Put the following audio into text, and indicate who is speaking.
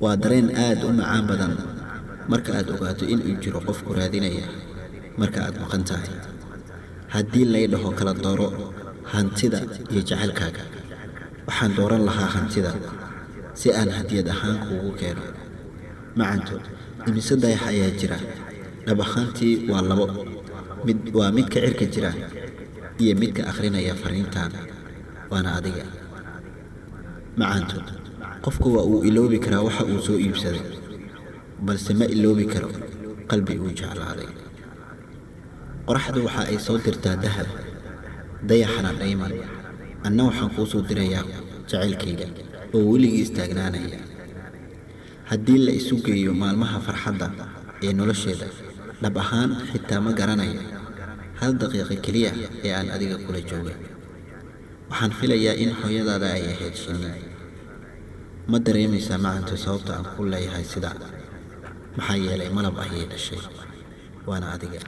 Speaker 1: waa dareen aad u macaan badan marka aad ogaato in uu jiro qof ku raadinaya marka aad maqan tahay. haddii lay dhaho kala dooro hantida iyo jacaylkaaga, waxaan dooran lahaa hantida si aan hadiyad ahaan kuugu keeno. macanto imise dayax ayaa jira? dhab ahaantii waa labo. mid waa midka cirka jira iyo midka akhrinaya fariintaan, waana adiga. macanto qofku waa uu iloobi karaa waxa uu soo iibsaday, balse ma iloobi karo qalbi uu jeclaaday. qoraxdu waxa ay soo dirtaa dahab, dayaxana dhayman. anna waxaan kuu soo dirayaa jacaylkayga oo weligii istaagnaanaya. haddii la isu geeyo maalmaha farxadda ee nolosheeda, dhab ahaan xitaa ma garanayo hal daqiiqo keliya ee aan adiga kula joogay. waxaan filayaa in hooyadaada ay ahayd shinni. ma dareemaysaa macanto sababta aan ku leeyahay sidaa? maxaa yeelay malab ayay dhashay, waana adiga.